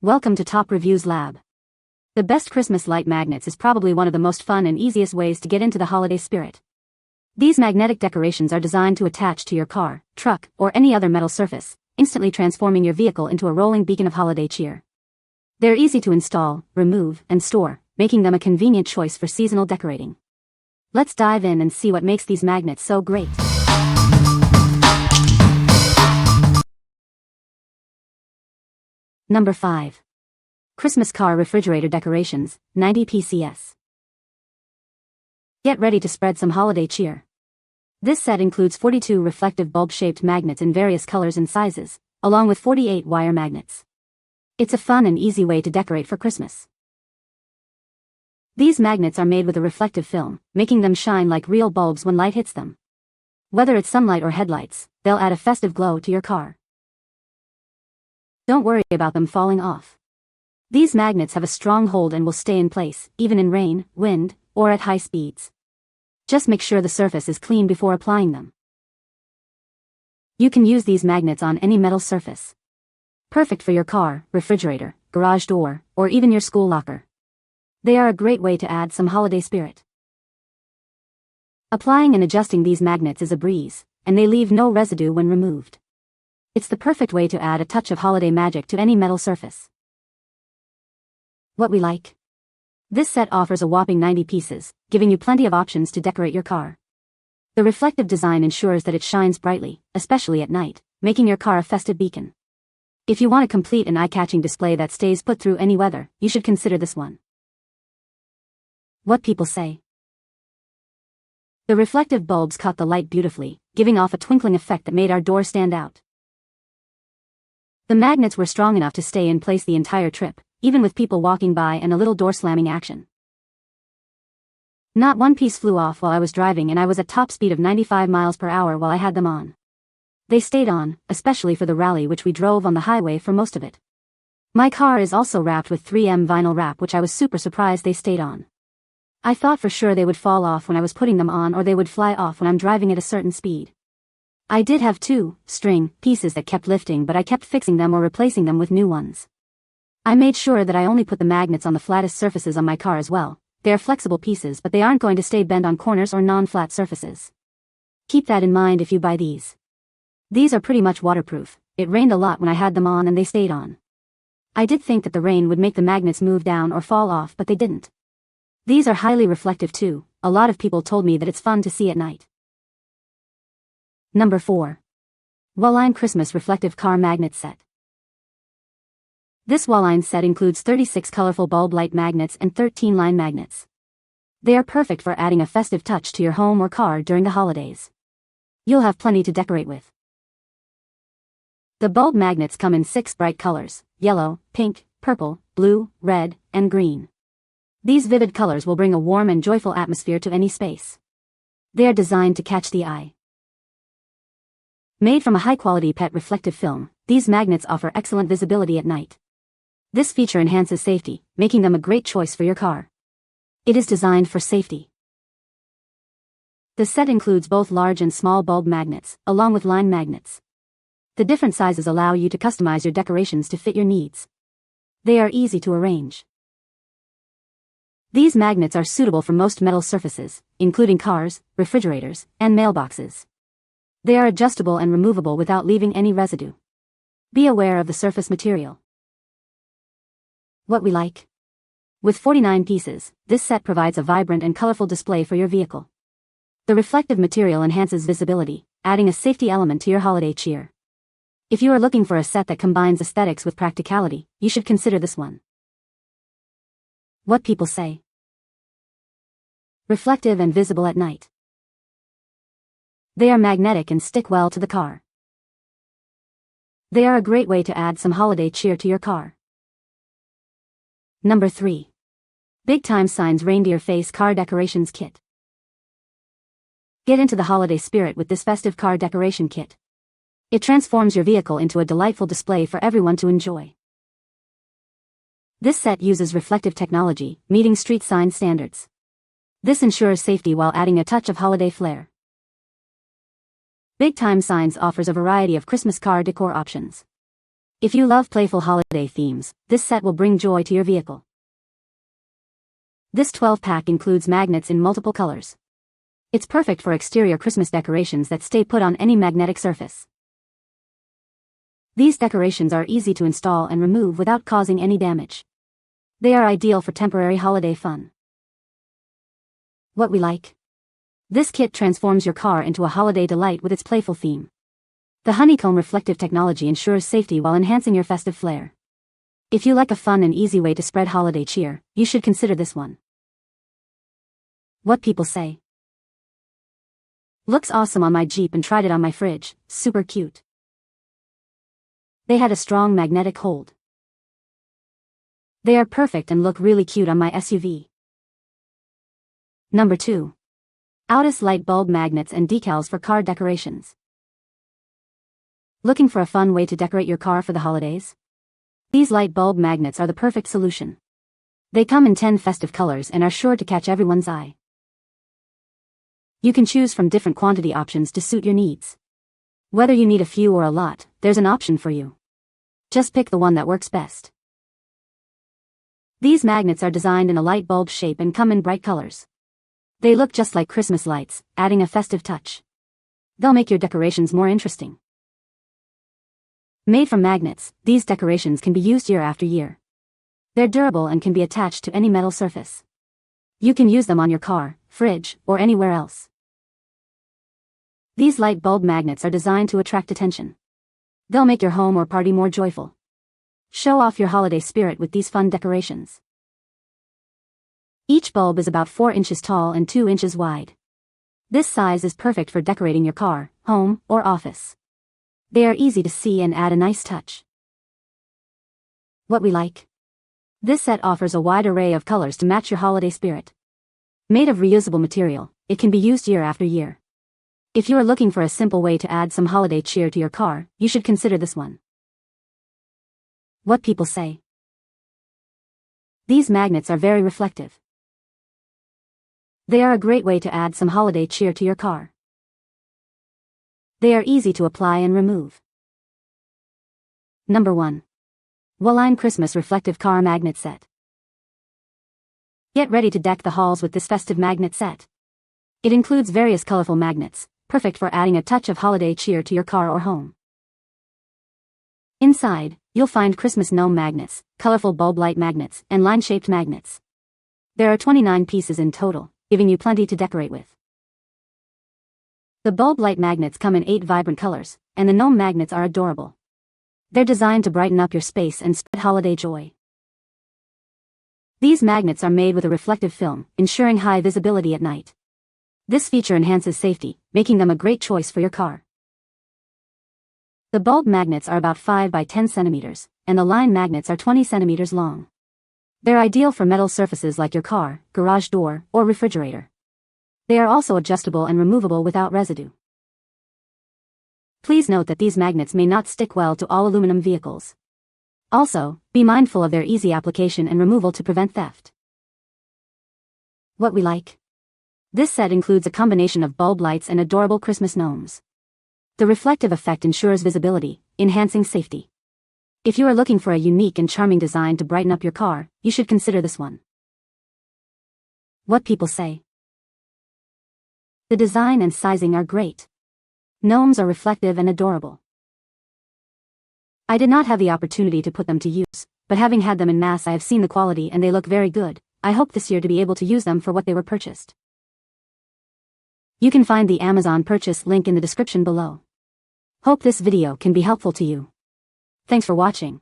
Welcome to Top Reviews Lab. The best Christmas light magnets is probably one of the most fun and easiest ways to get into the holiday spirit. These magnetic decorations are designed to attach to your car, truck, or any other metal surface, instantly transforming your vehicle into a rolling beacon of holiday cheer. They're easy to install, remove, and store, making them a convenient choice for seasonal decorating. Let's dive in and see what makes these magnets so great. Number 5. Christmas Car Refrigerator Decorations, 90 PCS. Get ready to spread some holiday cheer. This set includes 42 reflective bulb-shaped magnets in various colors and sizes, along with 48 wire magnets. It's a fun and easy way to decorate for Christmas. These magnets are made with a reflective film, making them shine like real bulbs when light hits them. Whether it's sunlight or headlights, they'll add a festive glow to your car. Don't worry about them falling off. These magnets have a strong hold and will stay in place, even in rain, wind, or at high speeds. Just make sure the surface is clean before applying them. You can use these magnets on any metal surface. Perfect for your car, refrigerator, garage door, or even your school locker. They are a great way to add some holiday spirit. Applying and adjusting these magnets is a breeze, and they leave no residue when removed. It's the perfect way to add a touch of holiday magic to any metal surface. What we like? This set offers a whopping 90 pieces, giving you plenty of options to decorate your car. The reflective design ensures that it shines brightly, especially at night, making your car a festive beacon. If you want a complete and eye-catching display that stays put through any weather, you should consider this one. What people say. The reflective bulbs caught the light beautifully, giving off a twinkling effect that made our door stand out. The magnets were strong enough to stay in place the entire trip, even with people walking by and a little door slamming action. Not one piece flew off while I was driving, and I was at top speed of 95 miles per hour while I had them on. They stayed on, especially for the rally which we drove on the highway for most of it. My car is also wrapped with 3M vinyl wrap, which I was super surprised they stayed on. I thought for sure they would fall off when I was putting them on, or they would fly off when I'm driving at a certain speed. I did have 2 string pieces that kept lifting, but I kept fixing them or replacing them with new ones. I made sure that I only put the magnets on the flattest surfaces on my car as well. They are flexible pieces, but they aren't going to stay bent on corners or non-flat surfaces. Keep that in mind if you buy these. These are pretty much waterproof. It rained a lot when I had them on and they stayed on. I did think that the rain would make the magnets move down or fall off, but they didn't. These are highly reflective too. A lot of people told me that it's fun to see at night. Number 4. Whaline Christmas Reflective Car Magnet Set. This Whaline set includes 36 colorful bulb light magnets and 13 line magnets. They are perfect for adding a festive touch to your home or car during the holidays. You'll have plenty to decorate with. The bulb magnets come in 6 bright colors: yellow, pink, purple, blue, red, and green. These vivid colors will bring a warm and joyful atmosphere to any space. They are designed to catch the eye. Made from a high-quality PET reflective film, these magnets offer excellent visibility at night. This feature enhances safety, making them a great choice for your car. It is designed for safety. The set includes both large and small bulb magnets, along with line magnets. The different sizes allow you to customize your decorations to fit your needs. They are easy to arrange. These magnets are suitable for most metal surfaces, including cars, refrigerators, and mailboxes. They are adjustable and removable without leaving any residue. Be aware of the surface material. What we like? With 49 pieces, this set provides a vibrant and colorful display for your vehicle. The reflective material enhances visibility, adding a safety element to your holiday cheer. If you are looking for a set that combines aesthetics with practicality, you should consider this one. What people say. Reflective and visible at night. They are magnetic and stick well to the car. They are a great way to add some holiday cheer to your car. Number 3. Bigtime Signs Reindeer Face Car Decorations Kit. Get into the holiday spirit with this festive car decoration kit. It transforms your vehicle into a delightful display for everyone to enjoy. This set uses reflective technology, meeting street sign standards. This ensures safety while adding a touch of holiday flair. Bigtime Signs offers a variety of Christmas car decor options. If you love playful holiday themes, this set will bring joy to your vehicle. This 12-pack includes magnets in multiple colors. It's perfect for exterior Christmas decorations that stay put on any magnetic surface. These decorations are easy to install and remove without causing any damage. They are ideal for temporary holiday fun. What we like. This kit transforms your car into a holiday delight with its playful theme. The honeycomb reflective technology ensures safety while enhancing your festive flair. If you like a fun and easy way to spread holiday cheer, you should consider this one. What people say. Looks awesome on my Jeep and tried it on my fridge, super cute. They had a strong magnetic hold. They are perfect and look really cute on my SUV. Number 2. Outus light bulb magnets and decals for car decorations. Looking for a fun way to decorate your car for the holidays? These light bulb magnets are the perfect solution. They come in 10 festive colors and are sure to catch everyone's eye. You can choose from different quantity options to suit your needs. Whether you need a few or a lot, there's an option for you. Just pick the one that works best. These magnets are designed in a light bulb shape and come in bright colors. They look just like Christmas lights, adding a festive touch. They'll make your decorations more interesting. Made from magnets, these decorations can be used year after year. They're durable and can be attached to any metal surface. You can use them on your car, fridge, or anywhere else. These light bulb magnets are designed to attract attention. They'll make your home or party more joyful. Show off your holiday spirit with these fun decorations. Each bulb is about 4 inches tall and 2 inches wide. This size is perfect for decorating your car, home, or office. They are easy to see and add a nice touch. What we like. This set offers a wide array of colors to match your holiday spirit. Made of reusable material, it can be used year after year. If you are looking for a simple way to add some holiday cheer to your car, you should consider this one. What people say. These magnets are very reflective. They are a great way to add some holiday cheer to your car. They are easy to apply and remove. Number 1. Whaline Christmas Reflective Car Magnet Set. Get ready to deck the halls with this festive magnet set. It includes various colorful magnets, perfect for adding a touch of holiday cheer to your car or home. Inside, you'll find Christmas gnome magnets, colorful bulb light magnets, and line-shaped magnets. There are 29 pieces in total, giving you plenty to decorate with. The bulb light magnets come in 8 vibrant colors, and the gnome magnets are adorable. They're designed to brighten up your space and spread holiday joy. These magnets are made with a reflective film, ensuring high visibility at night. This feature enhances safety, making them a great choice for your car. The bulb magnets are about 5 by 10 centimeters, and the line magnets are 20 centimeters long. They're ideal for metal surfaces like your car, garage door, or refrigerator. They are also adjustable and removable without residue. Please note that these magnets may not stick well to all aluminum vehicles. Also, be mindful of their easy application and removal to prevent theft. What we like. This set includes a combination of bulb lights and adorable Christmas gnomes. The reflective effect ensures visibility, enhancing safety. If you are looking for a unique and charming design to brighten up your car, you should consider this one. What people say. The design and sizing are great. Gnomes are reflective and adorable. I did not have the opportunity to put them to use, but having had them in mass I have seen the quality and they look very good. I hope this year to be able to use them for what they were purchased. You can find the Amazon purchase link in the description below. Hope this video can be helpful to you. Thanks for watching.